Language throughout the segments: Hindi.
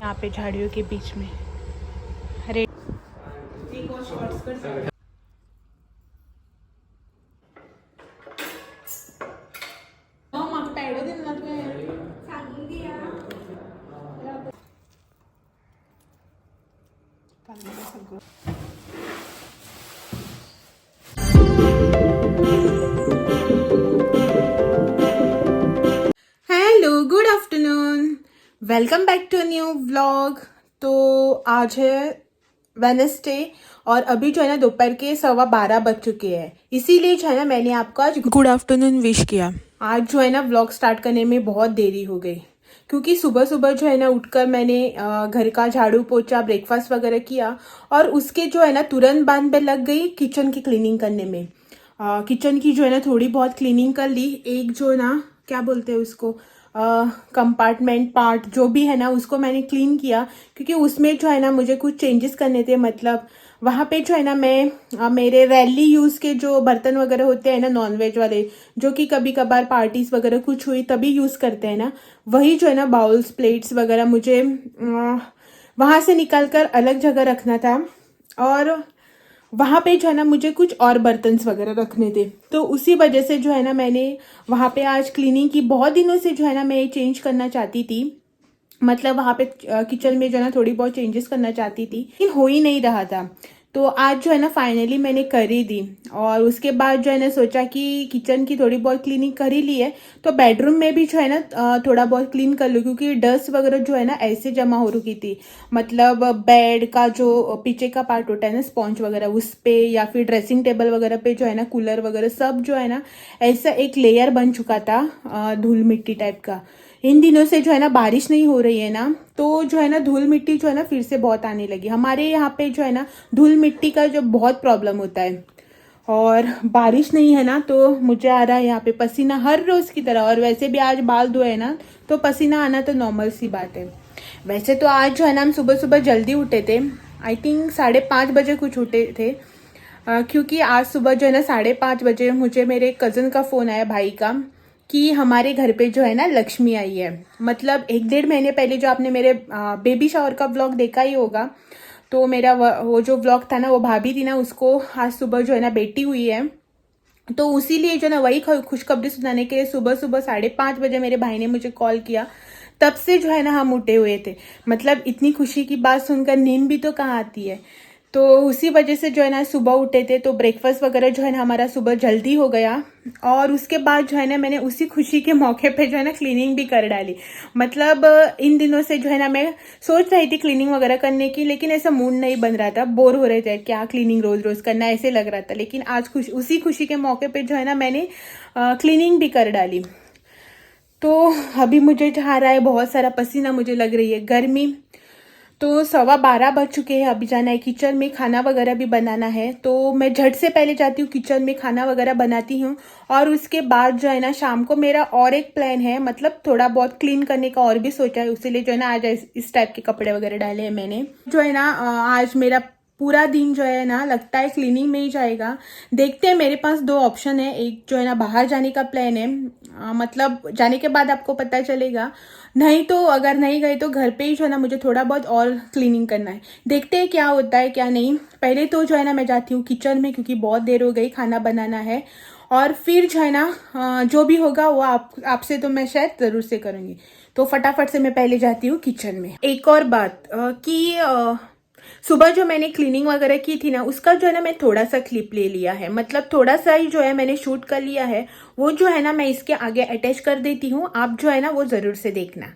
यहाँ पे झाड़ियों के बीच में। अरे एक और शॉर्ट्स कर सकते। मागं टायडो दिला ना तुवें सांगून दिया सगळं। Hello, good afternoon, welcome back to new vlog. तो आज है वेडनेसडे और अभी जो है ना दोपहर के 12:15 बज चुके हैं, इसीलिए जो है ना मैंने आपको आज गुड आफ्टरनून विश किया। आज जो है ना व्लॉग स्टार्ट करने में बहुत देरी हो गई क्योंकि सुबह सुबह जो है ना उठकर मैंने घर का झाड़ू पोछा ब्रेकफास्ट वगैरह किया और उसके जो है ना तुरंत बाद में लग गई किचन की क्लीनिंग करने में। किचन की जो है ना थोड़ी बहुत क्लीनिंग कर ली। एक जो ना क्या बोलते हैं उसको कंपार्टमेंट पार्ट जो भी है ना उसको मैंने क्लीन किया क्योंकि उसमें जो है ना मुझे कुछ चेंजेस करने थे। मतलब वहाँ पे जो है ना मैं मेरे रैली यूज़ के जो बर्तन वगैरह होते हैं ना नॉनवेज वाले, जो कि कभी कभार पार्टीज वगैरह कुछ हुई तभी यूज़ करते हैं ना, वही जो है ना बाउल्स प्लेट्स वगैरह मुझे वहाँ से निकाल कर अलग जगह रखना था और वहाँ पे जो है ना मुझे कुछ और बर्तन्स वगैरह रखने थे। तो उसी वजह से जो है ना मैंने वहाँ पे आज क्लीनिंग की। बहुत दिनों से जो है ना मैं ये चेंज करना चाहती थी, मतलब वहाँ पे किचन में जो है ना थोड़ी बहुत चेंजेस करना चाहती थी लेकिन हो ही नहीं रहा था। तो आज जो है ना फाइनली मैंने कर ही दी और उसके बाद जो है ना सोचा कि किचन की थोड़ी बहुत क्लीनिंग कर ही ली है तो बेडरूम में भी जो है ना थोड़ा बहुत क्लीन कर लूँ क्योंकि डस्ट वगैरह जो है ना ऐसे जमा हो रुकी थी। मतलब बेड का जो पीछे का पार्ट होता है ना स्पॉन्ज वगैरह उस पे या फिर ड्रेसिंग टेबल वगैरह पे जो है ना कूलर वगैरह सब जो है ना ऐसा एक लेयर बन चुका था धूल मिट्टी टाइप का। इन दिनों से जो है ना बारिश नहीं हो रही है ना तो जो है ना धूल मिट्टी जो है ना फिर से बहुत आने लगी। हमारे यहाँ पे जो है ना धूल मिट्टी का जो बहुत प्रॉब्लम होता है और बारिश नहीं है ना तो मुझे आ रहा है यहाँ पे पसीना हर रोज की तरह। और वैसे भी आज बाल धोए ना तो पसीना आना तो नॉर्मल सी बात है। वैसे तो आज जो है ना हम सुबह सुबह जल्दी उठे थे, आई थिंक 5:30 बजे कुछ उठे थे क्योंकि आज सुबह जो है ना 5:30 बजे मुझे मेरे कज़न का फ़ोन आया भाई का कि हमारे घर पे जो है ना लक्ष्मी आई है। मतलब 1-1.5 महीने पहले जो आपने मेरे बेबी शावर का व्लॉग देखा ही होगा, तो मेरा वो जो व्लॉग था ना वो भाभी थी ना उसको आज सुबह जो है ना बेटी हुई है। तो उसीलिए जो ना वही खुशखबरी सुनाने के लिए सुबह सुबह 5:30 बजे मेरे भाई ने मुझे कॉल किया। तब से जो है ना हम उठे हुए थे। मतलब इतनी खुशी की बात सुनकर नींद भी तो कहाँ आती है। तो उसी वजह से जो है ना सुबह उठे थे तो ब्रेकफास्ट वगैरह जो है ना हमारा सुबह जल्दी हो गया और उसके बाद जो है ना मैंने उसी खुशी के मौके पे जो है ना क्लीनिंग भी कर डाली। मतलब इन दिनों से जो है ना मैं सोच रही थी क्लीनिंग वगैरह करने की लेकिन ऐसा मूड नहीं बन रहा था, बोर हो रहे थे क्या क्लीनिंग रोज रोज करना ऐसे लग रहा था। लेकिन आज उसी खुशी के मौके पे जो है ना मैंने क्लीनिंग भी कर डाली। तो अभी मुझे जा रहा है बहुत सारा पसीना, मुझे लग रही है गर्मी। तो 12:15 बज चुके हैं, अभी जाना है किचन में, खाना वगैरह भी बनाना है। तो मैं झट से पहले जाती हूँ किचन में, खाना वगैरह बनाती हूँ और उसके बाद जो है ना शाम को मेरा और एक प्लान है। मतलब थोड़ा बहुत क्लीन करने का और भी सोचा है, उसीलिए जो है ना आज इस टाइप के कपड़े वगैरह डाले हैं मैंने। जो है ना आज मेरा पूरा दिन जो है ना लगता है क्लीनिंग में ही जाएगा। देखते हैं, मेरे पास 2 ऑप्शन है। एक जो है ना बाहर जाने का प्लान है, मतलब जाने के बाद आपको पता चलेगा। नहीं तो अगर नहीं गए तो घर पे ही जो है ना मुझे थोड़ा बहुत और क्लीनिंग करना है। देखते हैं क्या होता है क्या नहीं। पहले तो जो है ना मैं जाती हूँ किचन में क्योंकि बहुत देर हो गई, खाना बनाना है। और फिर जो है ना जो भी होगा वो आपसे तो मैं शायद ज़रूर से करूँगी। तो फटाफट से मैं पहले जाती हूँ किचन में। एक और बात कि सुबह जो मैंने क्लीनिंग वगैरह की थी ना उसका जो है ना मैं थोड़ा सा क्लिप ले लिया है। मतलब थोड़ा सा ही जो है मैंने शूट कर लिया है, वो जो है ना मैं इसके आगे अटैच कर देती हूँ। आप जो है ना वो ज़रूर से देखना।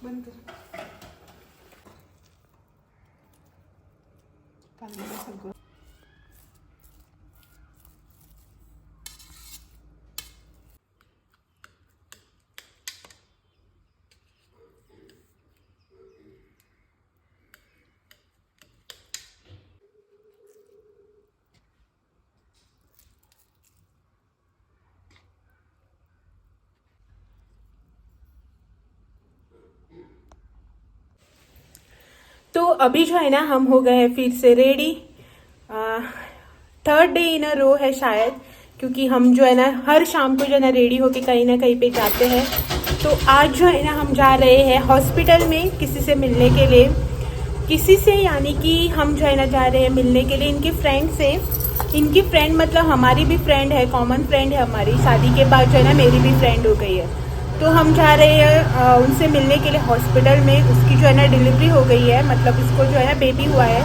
बंद कर. चाललंय सगळं. तो अभी जो है ना हम हो गए हैं फिर से रेडी. थर्ड डे इन अ रो है शायद, क्योंकि हम जो है ना हर शाम को जो है ना रेडी होके कहीं ना कहीं पे जाते हैं. तो आज जो है ना हम जा रहे हैं हॉस्पिटल में किसी से मिलने के लिए. किसी से यानी कि हम जो है ना जा रहे हैं मिलने के लिए इनके फ्रेंड से. इनकी फ्रेंड मतलब हमारी भी फ्रेंड है, कॉमन फ्रेंड है हमारी. शादी के बाद जो है ना मेरी भी फ्रेंड हो गई है. तो हम जा रहे हैं उनसे मिलने के लिए हॉस्पिटल में. उसकी जो है ना डिलीवरी हो गई है, मतलब उसको जो है ना बेबी हुआ है.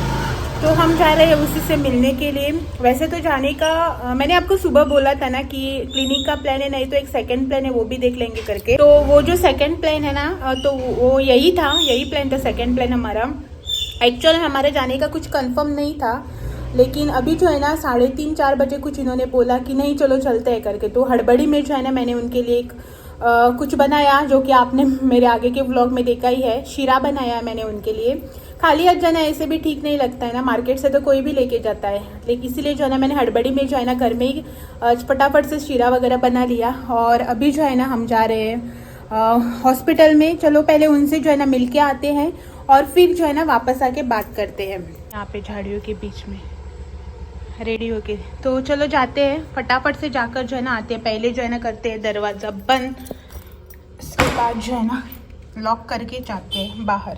तो हम जा रहे हैं उसी से मिलने के लिए. वैसे तो जाने का मैंने आपको सुबह बोला था ना कि क्लिनिक का प्लान है, नहीं तो एक सेकंड प्लान है वो भी देख लेंगे करके. तो वो जो सेकंड प्लान है ना तो वो यही प्लान था सेकंड प्लान हमारा. एक्चुअल हमारे जाने का कुछ कंफर्म नहीं था, लेकिन अभी जो है ना 3:30-4 बजे कुछ इन्होंने बोला कि नहीं चलो चलते हैं करके. तो हड़बड़ी में जो है ना मैंने उनके लिए एक कुछ बनाया जो कि आपने मेरे आगे के व्लॉग में देखा ही है. शीरा बनाया है मैंने उनके लिए. खाली हाथ जाना ऐसे भी ठीक नहीं लगता है ना, मार्केट से तो कोई भी लेके जाता है. लेकिन इसीलिए जो है ना मैंने हड़बड़ी में जो है ना घर में ही फटाफट से शीरा वगैरह बना लिया. और अभी जो है ना हम जा रहे हैं हॉस्पिटल में. चलो पहले उनसे जो है ना मिल के आते हैं और फिर जो है ना वापस आके बात करते हैं. यहाँ पे झाड़ियों के बीच में रेडी होके. तो चलो जाते हैं फटाफट से जाकर जो है ना आते हैं. पहले जो है ना करते हैं दरवाज़ा बंद, इसके बाद जो है ना लॉक करके जाते हैं बाहर.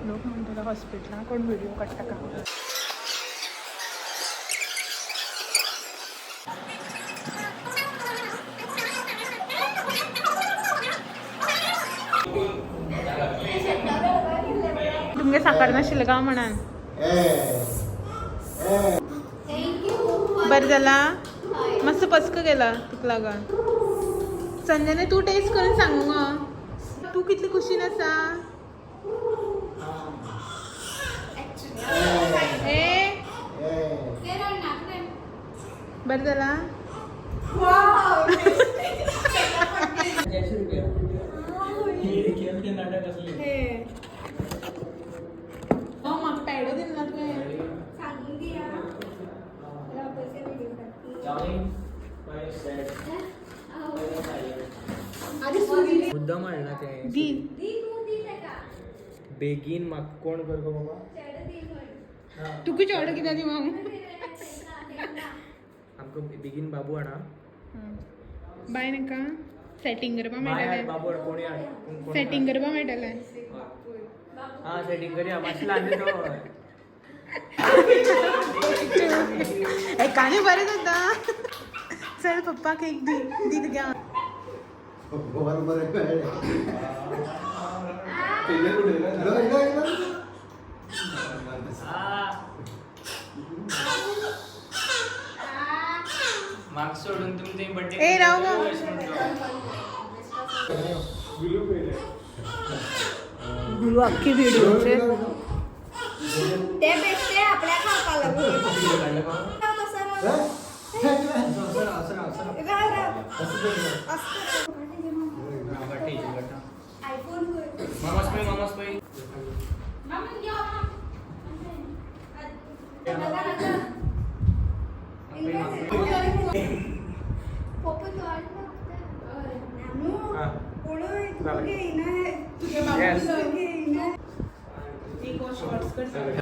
लोक म्हणतात हॉस्पिटल कोण व्हिडिओ काढता का. तुमगे साकार नाशिल्लें का म्हणान बरं झाला. मस्त पचक गेला तुका लागून. संजयने तू टेस्ट करून सांगू ग तू कितली खुशीन आसा. बरं झाला. म्हाका पॅडो दिना तुवें. मुद्दाम हाडला तें बेगीन म्हाका कोण कर गो बाबा. तुका चेडो कित्याक दिवं आमकां बेगीन बाबू हाडा. बाय नाका सेटिंग करपा बाय मेळटलें. बाबू हाड कोणी हाड. सेटिंग करपा मेळटलें. हां सेटिंग करया मातशें लागली तो. एकाने बरें जाता. चल पप्पाक एक दी दी तुगे. म्हाका सोडून तुमचे बर्थडे ए राव गो. गुरु अख्खी व्हिडिओचे ते भेटते आपल्या खापाला मामास भाई पप्पू वाट बघतोय. नानू, हा. कोण आहे? तू चालेल. घेईना. तुझ्या Yes. बाबूचं घेईना. एक और शॉर्ट्स कर सकते.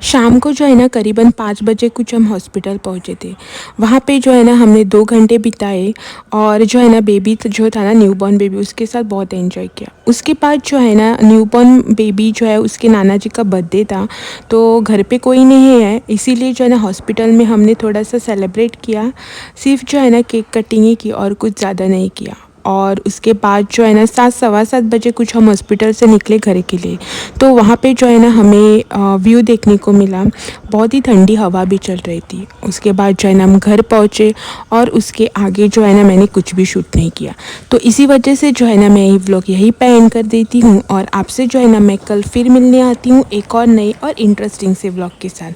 शाम को जो है ना करीबन 5 बजे कुछ हम हॉस्पिटल पहुँचे थे. वहाँ पे जो है ना हमने 2 घंटे बिताए और जो है ना बेबी जो था ना न्यूबॉर्न बेबी उसके साथ बहुत एंजॉय किया. उसके बाद जो है ना न्यूबॉर्न बेबी जो है उसके नाना जी का बर्थडे था तो घर पे कोई नहीं है इसीलिए जो है ना हॉस्पिटल में हमने थोड़ा सा सेलिब्रेट किया. सिर्फ जो है ना केक कटिंग ही की और कुछ ज़्यादा नहीं किया. और उसके बाद जो है ना 7 सवा 7 बजे कुछ हम हॉस्पिटल से निकले घर के लिए. तो वहाँ पे जो है ना हमें व्यू देखने को मिला. बहुत ही ठंडी हवा भी चल रही थी. उसके बाद जो है ना हम घर पहुँचे और उसके आगे जो है ना मैंने कुछ भी शूट नहीं किया. तो इसी वजह से जो है ना मैं ये व्लॉग यहीं पे एंड कर देती हूँ और आपसे जो है ना मैं कल फिर मिलने आती हूँ एक और नई और इंटरेस्टिंग से व्लॉग के साथ.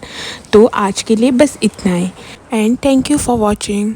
तो आज के लिए बस इतना ही and thank you for watching.